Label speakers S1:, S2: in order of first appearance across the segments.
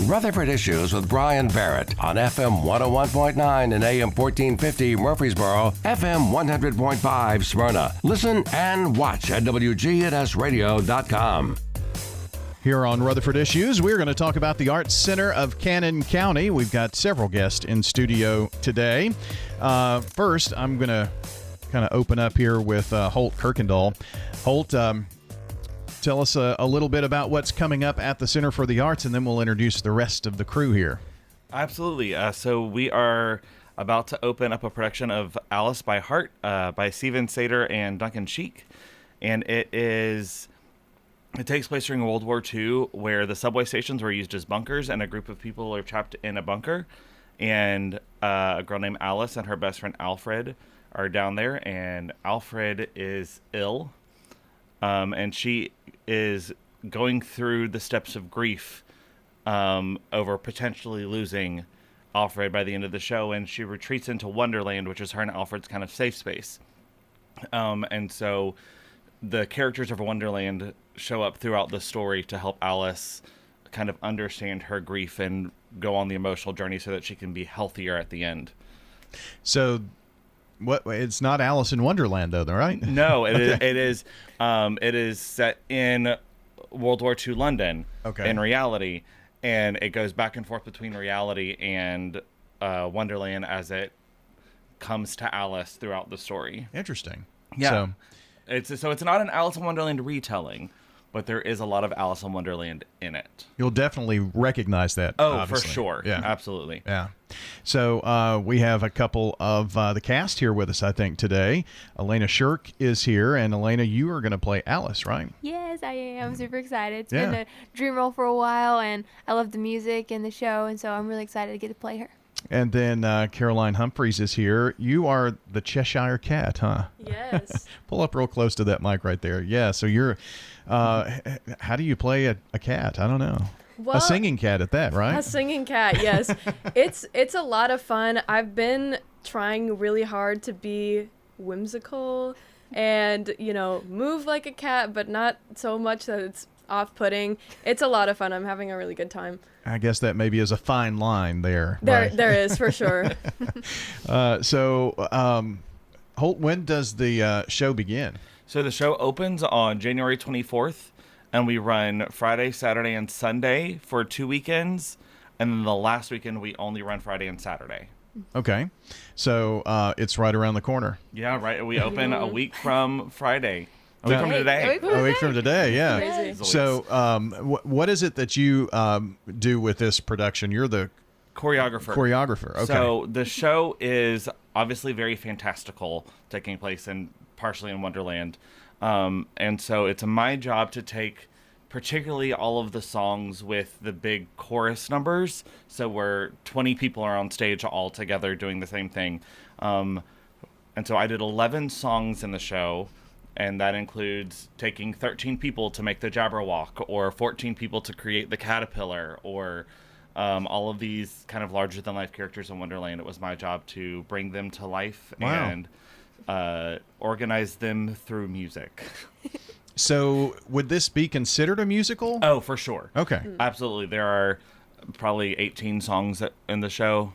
S1: Rutherford Issues with Bryan Barrett on FM 101.9 and AM 1450 Murfreesboro, FM 100.5 Smyrna. Listen and watch at WGNSradio.com.
S2: Here on Rutherford Issues, we're going to talk about the Arts Center of Cannon County. We've got several guests in studio today. First, I'm going to kind of open up here with Holt Kirkindoll. Holt, tell us a little bit about what's coming up at the Center for the Arts, and then we'll introduce the rest of the crew here.
S3: Absolutely. So we are about to open up a production of Alice by Heart by Steven Sater and Duncan Sheik. And it takes place during World War II, where the subway stations were used as bunkers, and a group of people are trapped in a bunker. And a girl named Alice and her best friend Alfred are down there, and Alfred is ill. And she is going through the steps of grief over potentially losing Alfred by the end of the show, and she retreats into Wonderland, which is her and Alfred's kind of safe space. And so the characters of Wonderland show up throughout the story to help Alice kind of understand her grief and go on the emotional journey so that she can be healthier at the end.
S2: So it's not Alice in Wonderland, though, right?
S3: No, it is set in World War II London in reality, and it goes back and forth between reality and Wonderland as it comes to Alice throughout the story.
S2: Interesting.
S3: Yeah. So it's not an Alice in Wonderland retelling, but there is a lot of Alice in Wonderland in it.
S2: You'll definitely recognize that.
S3: Oh,
S2: obviously.
S3: for sure.
S2: Yeah.
S3: Absolutely.
S2: Yeah. So we have a couple of the cast here with us, I think, today. Alana Shirk is here, and Alana, you are going to play Alice, right?
S4: Yes, I am. I'm super excited. It's been a dream role for a while, and I love the music and the show, and so I'm really excited to get to play her.
S2: And then Caroline Humphries is here. You are the Cheshire Cat, huh?
S5: Yes.
S2: Pull up real close to that mic right there. Yeah, so you're, how do you play a cat? I don't know.
S5: Well,
S2: a singing cat at that, right?
S5: A singing cat, yes. It's a lot of fun. I've been trying really hard to be whimsical and, move like a cat, but not so much that it's off-putting. It's a lot of fun. I'm having a really good time.
S2: I guess that maybe is a fine line there.
S5: There is, for sure.
S2: Holt, when does the show begin?
S3: So the show opens on January 24th, and we run Friday, Saturday, and Sunday for 2 weekends. And then the last weekend, we only run Friday and Saturday.
S2: Okay. So it's right around the corner.
S3: Yeah, right. We open a week from Friday. A week from today.
S2: A week from today, yeah.
S5: Crazy.
S2: So what is it that you do with this production? You're the
S3: choreographer.
S2: Okay.
S3: So the show is obviously very fantastical, taking place partially in Wonderland. And so it's my job to take particularly all of the songs with the big chorus numbers. So where 20 people are on stage all together doing the same thing. And so I did 11 songs in the show. And that includes taking 13 people to make the Jabberwock, or 14 people to create the caterpillar, or all of these kind of larger-than-life characters in Wonderland. It was my job to bring them to life and organize them through music.
S2: So would this be considered a musical?
S3: Oh, for sure.
S2: Okay.
S3: Absolutely. There are probably 18 songs in the show,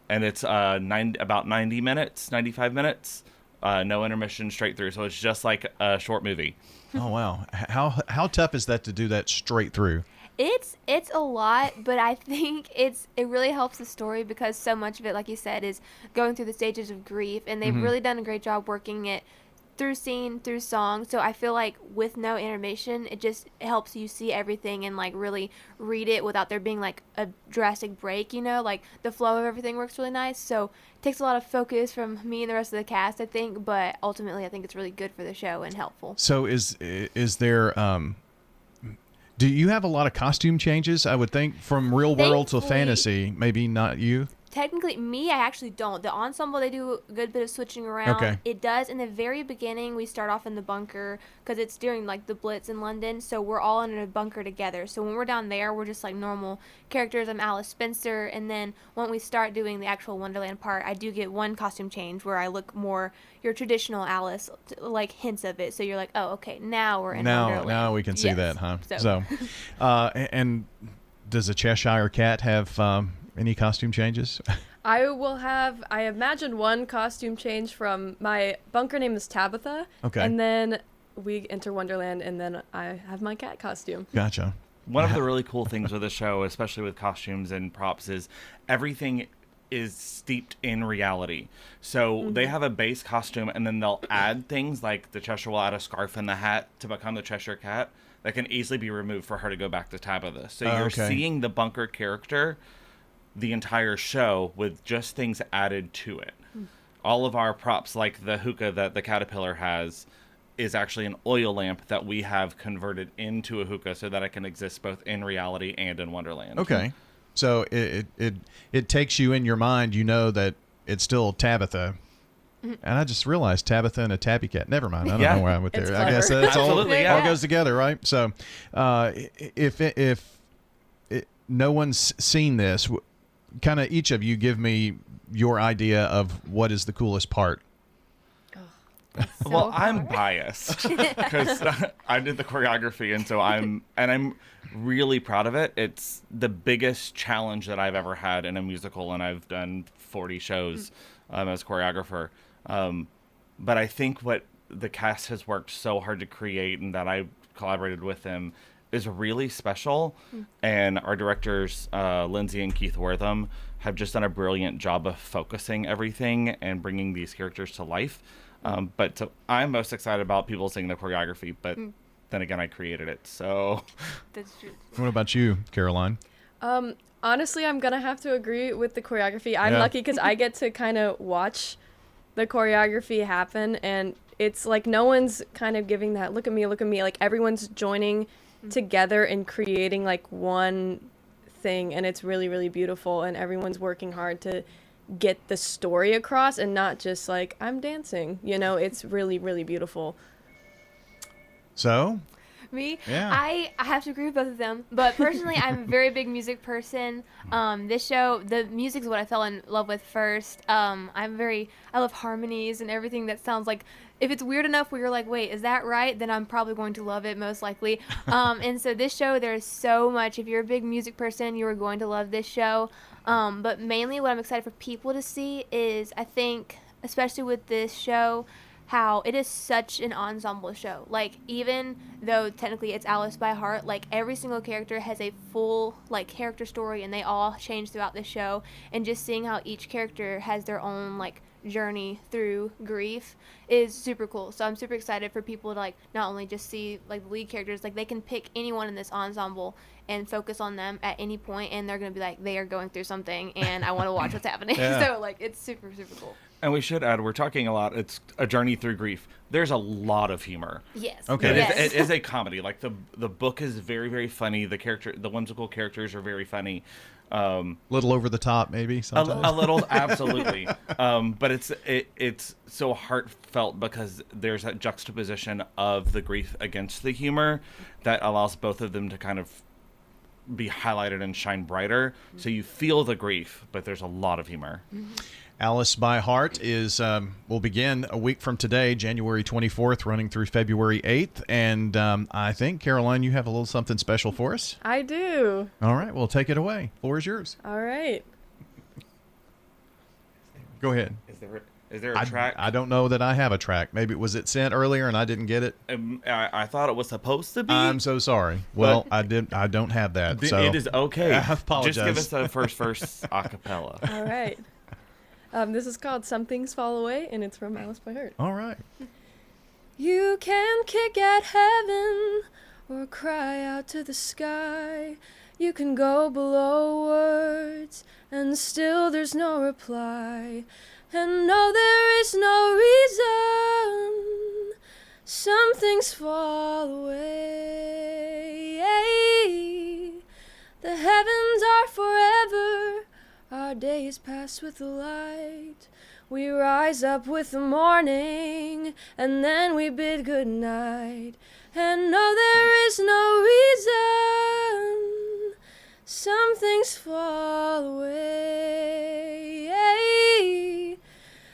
S3: and it's about 90 minutes, 95 minutes. No intermission, straight through. So it's just like a short movie.
S2: Oh, wow. How tough is that to do that straight through?
S4: It's a lot, but I think it really helps the story because so much of it, like you said, is going through the stages of grief, and they've really done a great job working it through scene, through song. So I feel like with no intermission, it just helps you see everything and like really read it without there being like a drastic break, like the flow of everything works really nice. So it takes a lot of focus from me and the rest of the cast, I think, but ultimately I think it's really good for the show and helpful.
S2: So is there do you have a lot of costume changes? I would think from real world to fantasy, maybe not you.
S4: Technically, me, I actually don't. The ensemble, they do a good bit of switching around.
S2: Okay.
S4: It does. In the very beginning, we start off in the bunker because it's during, like, the Blitz in London, so we're all in a bunker together. So when we're down there, we're just, like, normal characters. I'm Alice Spencer, and then when we start doing the actual Wonderland part, I do get one costume change where I look more your traditional Alice, like, hints of it. So you're like, oh, okay, now we're in Wonderland.
S2: Now we can see that, huh?
S4: So.
S2: And does a Cheshire Cat have any costume changes?
S5: I imagine one costume change from my bunker name is Tabitha.
S2: Okay.
S5: And then we enter Wonderland, and then I have my cat costume.
S2: Gotcha.
S3: One of the really cool things with the show, especially with costumes and props, is everything is steeped in reality. So they have a base costume, and then they'll add things like the Cheshire will add a scarf and the hat to become the Cheshire Cat that can easily be removed for her to go back to Tabitha. So you're seeing the bunker character the entire show with just things added to it. All of our props, like the hookah that the caterpillar has, is actually an oil lamp that we have converted into a hookah so that it can exist both in reality and in Wonderland.
S2: Okay. So it takes you in your mind, you know that it's still Tabitha. And I just realized Tabitha and a tabby cat. Never mind. I don't know why I went there. I guess that's all goes together, right? So if no one's seen this, kind of each of you give me your idea of what is the coolest part.
S3: Well, I'm biased because I did the choreography, and so I'm really proud of it. It's the biggest challenge that I've ever had in a musical, and I've done 40 shows as choreographer. But I think what the cast has worked so hard to create, and that I collaborated with them, is really special. And our directors, Lindsay and Keith Wortham, have just done a brilliant job of focusing everything and bringing these characters to life. I'm most excited about people seeing the choreography, but then again, I created it, so.
S4: That's true.
S2: What about you, Caroline?
S5: Honestly, I'm going to have to agree with the choreography. I'm lucky because I get to kind of watch the choreography happen, and it's like no one's kind of giving that, look at me, like everyone's joining together and creating like one thing, and it's really, really beautiful, and everyone's working hard to get the story across and not just like I'm dancing, it's really, really beautiful.
S2: So
S4: Me?
S2: Yeah.
S4: I have to agree with both of them. But personally, I'm a very big music person. This show, the music is what I fell in love with first. I love harmonies and everything that sounds like, if it's weird enough where you're like, wait, is that right? Then I'm probably going to love it most likely. And so this show, there's so much. If you're a big music person, you are going to love this show. But mainly what I'm excited for people to see is, I think, especially with this show, how it is such an ensemble show. Like, even though technically it's Alice by heart, like every single character has a full like character story, and they all change throughout the show. And just seeing how each character has their own like journey through grief is super cool. So I'm super excited for people to like not only just see like the lead characters, like they can pick anyone in this ensemble and focus on them at any point, and they're gonna be like, they are going through something, and I want to watch what's happening. So like it's super, super cool.
S3: And we should add, we're talking a lot, it's a journey through grief. There's a lot of humor.
S4: Yes.
S2: Okay.
S3: It is a comedy. Like the book is very, very funny. The whimsical characters are very funny.
S2: Little over the top, maybe sometimes.
S3: A little, absolutely. But it's so heartfelt because there's that juxtaposition of the grief against the humor that allows both of them to kind of be highlighted and shine brighter. So you feel the grief, but there's a lot of humor.
S2: Alice by Heart will begin a week from today, January 24th, running through February 8th. And I think, Caroline, you have a little something special for us.
S5: I do.
S2: All right, well, take it away. Floor is yours.
S5: All right.
S2: Go ahead.
S3: Is there a track?
S2: I don't know that I have a track. Maybe was it sent earlier and I didn't get it?
S3: I thought it was supposed to be.
S2: I'm so sorry. Well, I don't have that. So
S3: it is okay.
S2: I apologize.
S3: Just give us the first verse a cappella.
S5: All right. This is called Some Things Fall Away, and it's from Alice by Heart.
S2: All right.
S5: You can kick at heaven or cry out to the sky. You can go below words and still there's no reply. And no, there is no reason. Some things fall away. The heavens are forever. Our days pass with the light. We rise up with the morning, and then we bid good night. And no, there is no reason. Some things fall away.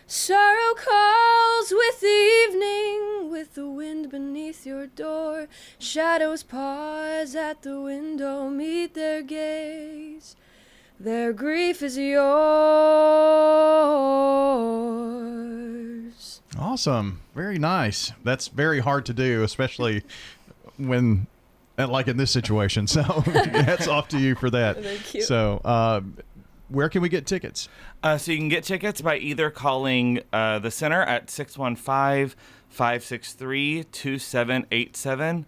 S5: Sorrow calls with the evening, with the wind beneath your door. Shadows pause at the window, meet their gaze. Their grief is yours.
S2: Awesome. Very nice. That's very hard to do, especially when, like in this situation. So hats off to you for that.
S5: Thank you.
S2: So where can we get tickets?
S3: So you can get tickets by either calling the center at 615-563-2787.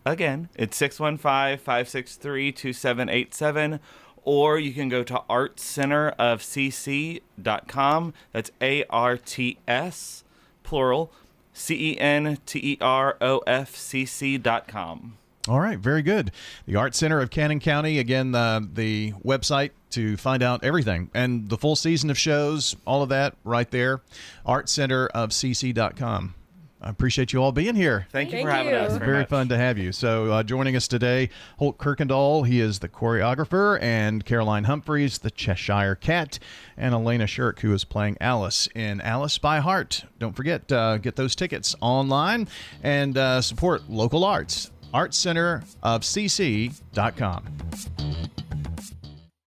S3: Again, it's 615-563-2787. Or you can go to artscenterofcc.com. That's ARTS, plural, CENTEROFCC.com.
S2: All right, very good. The Art Center of Cannon County. Again, the website to find out everything and the full season of shows, all of that right there, artcenterofcc.com. I appreciate you all being here.
S3: Thank you
S5: Thank
S3: for having
S5: you.
S3: us.
S2: Very
S3: much.
S2: fun to have you. So joining us today, Holt Kirkindoll. He is the choreographer, and Caroline Humphries, the Cheshire Cat, and Alana Shirk, who is playing Alice in Alice by Heart. Don't forget, get those tickets online and support local arts. artcenterofcc.com.